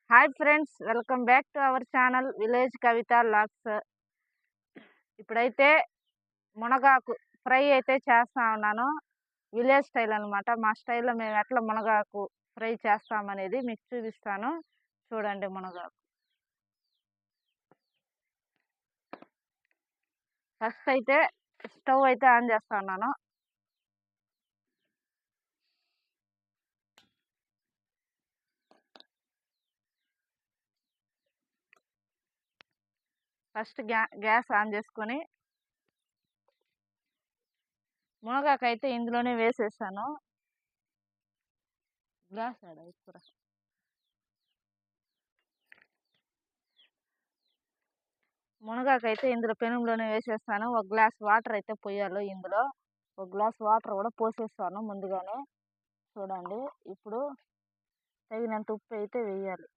Hi friends, welcome back to our channel village Kavitha vlogs. ఇప్పుడైతే మునగాకు fry అయితే చేస్తా ఉన్నాను. విలేజ్ స్టైల్ అనమాట. మా స్టైల్లో మేము ఎట్లా మునగాకు ఫ్రై చేస్తామనేది మీకు చూపిస్తాను. చూడండి. మునగాకు ఫస్ట్ అయితే స్టవ్ అయితే ఆన్ చేస్తా ఉన్నాను. ఫస్ట్ గ్యాస్ ఆన్ చేసుకొని మునగాకు అయితే ఇందులోనే వేసేసాను. గ్యాస్ ఎక్కువ మునగాకు అయితే ఇందులో పెనంలోనే వేసేస్తాను. ఒక గ్లాస్ వాటర్ అయితే పోయాలి. ఇందులో ఒక గ్లాస్ వాటర్ కూడా పోసేస్తాను ముందుగానే. చూడండి. ఇప్పుడు తగినంత ఉప్పు అయితే వేయాలి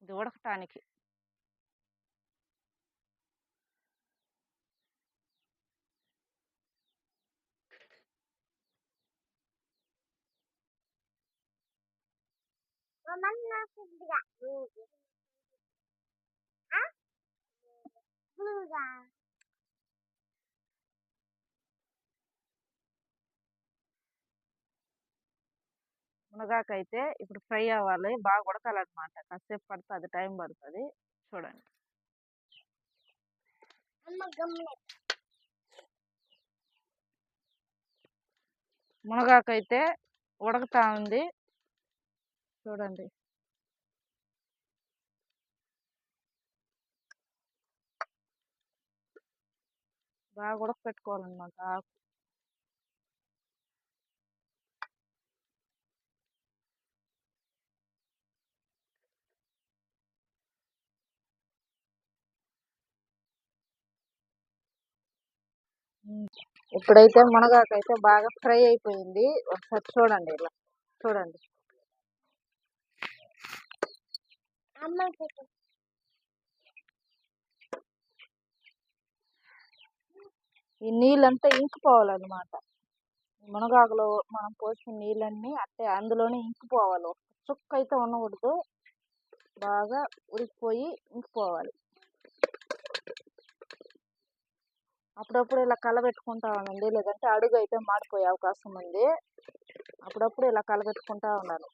ఇది ఉడకటానికి. మునగాకు అయితే ఇప్పుడు ఫ్రై అవ్వాలి, బాగా ఉడకాలన్నమాట. కాసేపు పడుతుంది, టైం పడుతుంది. చూడండి. మునగాకు అయితే ఉడకతా ఉంది. చూడండి. బాగా ఉడకపెట్టుకోవాలన్నమాట ఆకు. ఇప్పుడైతే మునగాకు అయితే బాగా ఫ్రై అయిపోయింది. ఒకసారి చూడండి. ఇలా చూడండి. ఈ నీళ్ళంతా ఇంకిపోవాలన్నమాట. మునగాకులో మనం పోసిన నీళ్ళన్నీ అట్టే అందులోనే ఇంకిపోవాలి. ఒక చుక్క అయితే ఉండకూడదు. బాగా ఉడికిపోయి ఇంకిపోవాలి. అప్పుడప్పుడు ఇలా కలబెట్టుకుంటా ఉండండి, లేదంటే అడుగు అయితే మాడిపోయే అవకాశం ఉంది. అప్పుడప్పుడు ఇలా కలబెట్టుకుంటా ఉండాలి.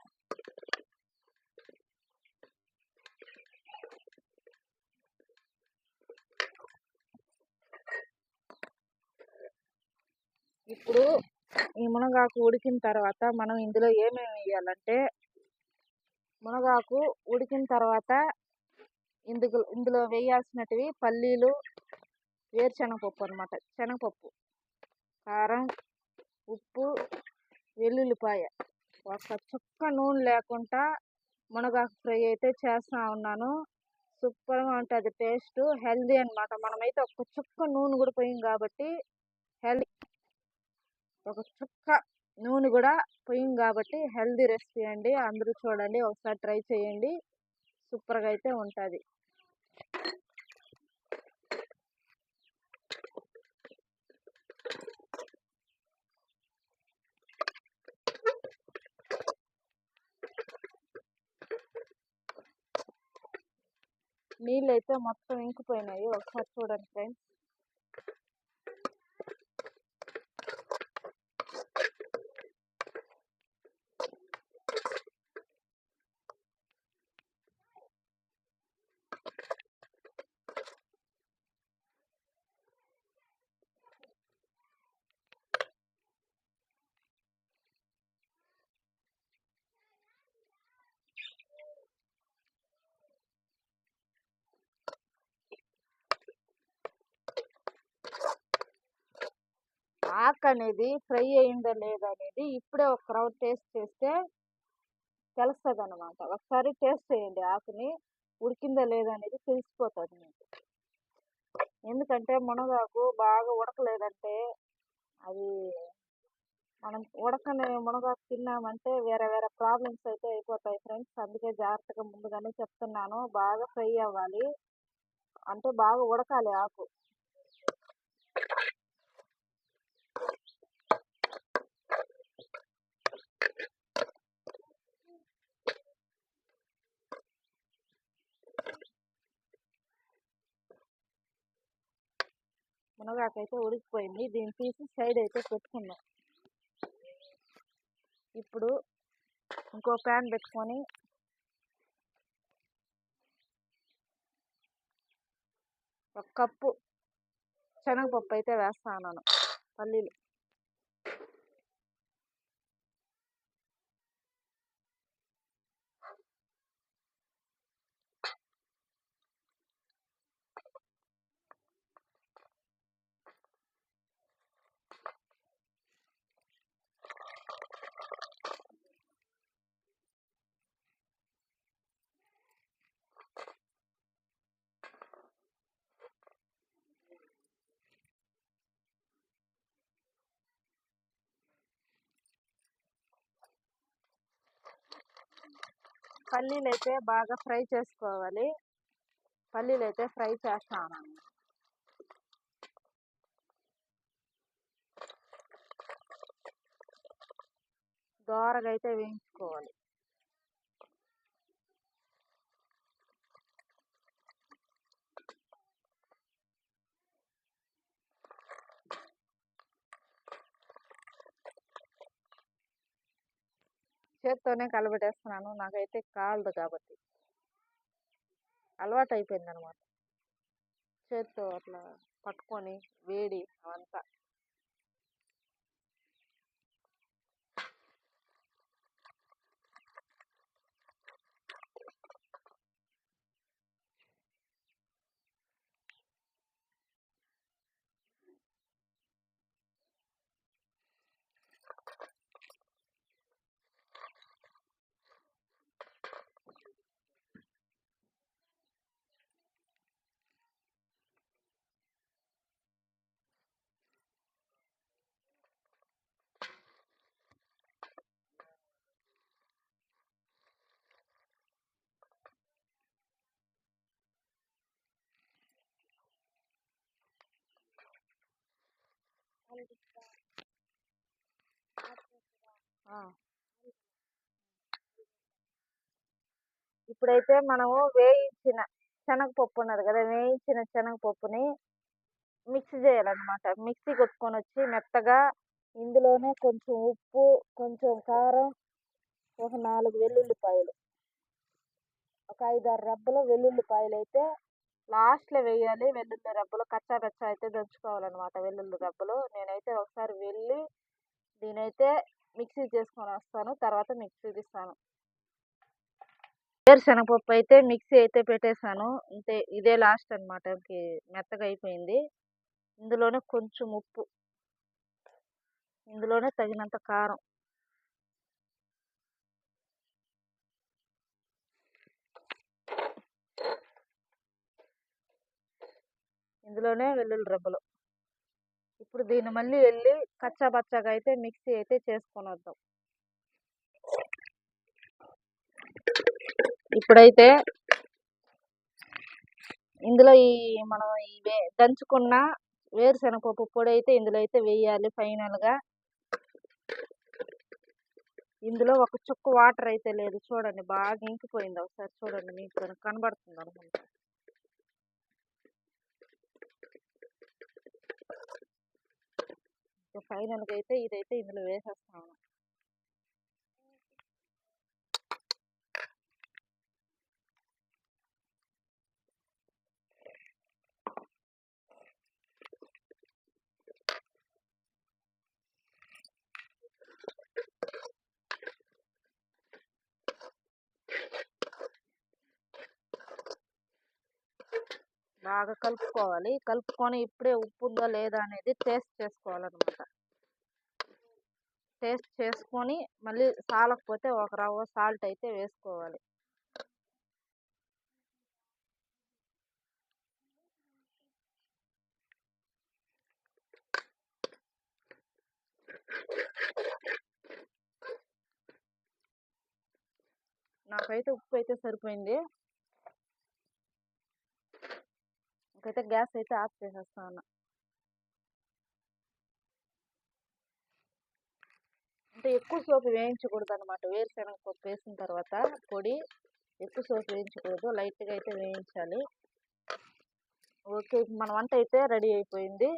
ఇప్పుడు ఈ మునగాకు ఉడికిన తర్వాత మనం ఇందులో ఏమేమి వేయాలంటే, మునగాకు ఉడికిన తర్వాత ఇందులో వేయాల్సినటివి పల్లీలు, వేరుశనగపప్పు అనమాట. శనగపప్పు, కారం, ఉప్పు, వెల్లుల్లిపాయ. ఒక చుక్క నూనె లేకుండా మునగాకు ఫ్రై అయితే చేస్తూ ఉన్నాను. సూపర్గా ఉంటుంది టేస్ట్. హెల్దీ అనమాట. మనమైతే ఒక చుక్క నూనె కూడా పోయాం కాబట్టి హెల్దీ. ఒక చుక్క నూనె కూడా పోయాం కాబట్టి హెల్దీ రెసిపీ అండి. అందరూ చూడండి, ఒకసారి ట్రై చేయండి. సూపర్గా అయితే ఉంటుంది. నీళ్ళు అయితే మొత్తం ఇంకిపోయినాయి. ఒకసారి చూడండి ఫ్రెండ్స్. ఆకు అనేది ఫ్రై అయిందా లేదా అనేది ఇప్పుడే ఒక రౌండ్ టేస్ట్ చేస్తే తెలుస్తుంది అనమాట. ఒకసారి టేస్ట్ చేయండి. ఆకుని ఉడికిందా లేదా అనేది తెలిసిపోతుంది మీకు. ఎందుకంటే మునగాకు బాగా ఉడకలేదంటే అది మనం ఉడకని మునగాకు తిన్నామంటే వేరే వేరే ప్రాబ్లమ్స్ అయితే అయిపోతాయి ఫ్రెండ్స్. అందుకే జాగ్రత్తగా ముందుగానే చెప్తున్నాను. బాగా ఫ్రై అవ్వాలి, అంటే బాగా ఉడకాలి ఆకు. మునగాకైతే ఉడికిపోయింది. దీన్ని తీసి సైడ్ అయితే పెట్టుకుందాం. ఇప్పుడు ఇంకో ప్యాన్ పెట్టుకొని ఒక కప్పు శనగపప్పు అయితే వేస్తాను, పల్లీలు. పల్లీలు అయితే బాగా ఫ్రై చేసుకోవాలి. పల్లీలు అయితే ఫ్రై చేస్తాను. దోరగా అయితే వేయించుకోవాలి. చేత్తోనే కలబెట్టేస్తున్నాను, నాకైతే కాలదు కాబట్టి. అలవాటు అయిపోయింది అనమాట చేత్తో అట్లా పట్టుకొని వేడి అవంతా. ఇప్పుడైతే మనము వేయించిన శనగపప్పు ఉన్నది కదా, వేయించిన శనగపప్పుని మిక్స్ చేయాలన్నమాట. మిక్సీ కొట్టుకొని వచ్చి మెత్తగా ఇందులోనే కొంచెం ఉప్పు, కొంచెం కారం, ఒక 4 వెల్లుల్లిపాయలు, ఒక 5-6 రెబ్బలు వెల్లుల్లిపాయలు అయితే లాస్ట్లో వేయాలి. వెల్లుల్లి రెబ్బలు కచ్చా పచ్చా అయితే దంచుకోవాలన్నమాట. వెల్లుల్లి రెబ్బలు నేనైతే ఒకసారి వెళ్ళి దీనైతే మిక్సీ చేసుకొని వస్తాను, తర్వాత మీకు చూపిస్తాను. వేరుశనగపప్పు అయితే మిక్సీ అయితే పెట్టేశాను. అంతే, ఇదే లాస్ట్ అనమాట. మెత్తగా అయిపోయింది. ఇందులోనే కొంచెం ఉప్పు, ఇందులోనే తగినంత కారం, ఇందులోనే వెల్లుల్లి రెబ్బలు. ఇప్పుడు దీన్ని మళ్ళీ వెళ్ళి కచ్చా పచ్చాగా అయితే మిక్సీ అయితే చేసుకొని వద్దాం. ఇప్పుడైతే ఇందులో మనం దంచుకున్న వేరుశనగపప్పు పొడి అయితే ఇందులో అయితే వేయాలి. ఫైనల్గా ఇందులో ఒక చుక్క వాటర్ అయితే లేదు, చూడండి బాగా ఇంకిపోయింది. ఒకసారి చూడండి, మీకు కనబడుతుంది అనుకుంటా. ఫైనల్గా అయితే ఇదైతే ఇందులో వేసేస్తాను. బాగా కలుపుకోవాలి. కలుపుకొని ఇప్పుడే ఉప్పు ఉందో లేదా అనేది టేస్ట్ చేసుకోవాలన్నమాట. టేస్ట్ చేసుకొని మళ్ళీ సాలకపోతే ఒక రవ్వ సాల్ట్ అయితే వేసుకోవాలి. నాకైతే ఉప్పు అయితే సరిపోయింది. ఇంకైతే గ్యాస్ అయితే ఆఫ్ చేసేస్తాను. అంటే ఎక్కువ సేపు వేయించకూడదు అనమాట. వేరుశనగపప్పు వేసిన తర్వాత పొడి ఎక్కువ సేపు వేయించకూడదు, లైట్గా అయితే వేయించాలి. ఓకే, మన వంట అయితే రెడీ అయిపోయింది.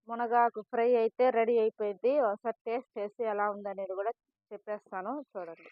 మునగాకు ఫ్రై అయితే రెడీ అయిపోయింది. ఒకసారి టేస్ట్ చేసి ఎలా ఉందనేది కూడా చెప్పేస్తాను, చూడండి.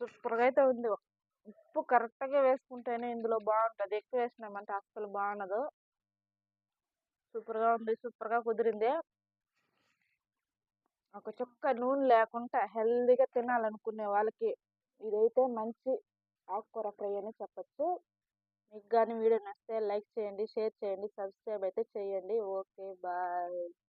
సూపర్గా అయితే ఉంది. ఉప్పు కరెక్ట్గా వేసుకుంటేనే ఇందులో బాగుంటుంది, ఎక్కువ వేసినామంటే అస్సలు బాగుండదు. సూపర్గా ఉంది, సూపర్గా కుదిరింది. ఒక చుక్క నూనె లేకుండా హెల్దీగా తినాలనుకునే వాళ్ళకి ఇదైతే మంచి ఆకుకూర ఫ్రై అని చెప్పచ్చు. మీకు కానీ వీడియో నచ్చితే లైక్ చేయండి, షేర్ చేయండి, సబ్స్క్రైబ్ అయితే చేయండి. Okay, bye.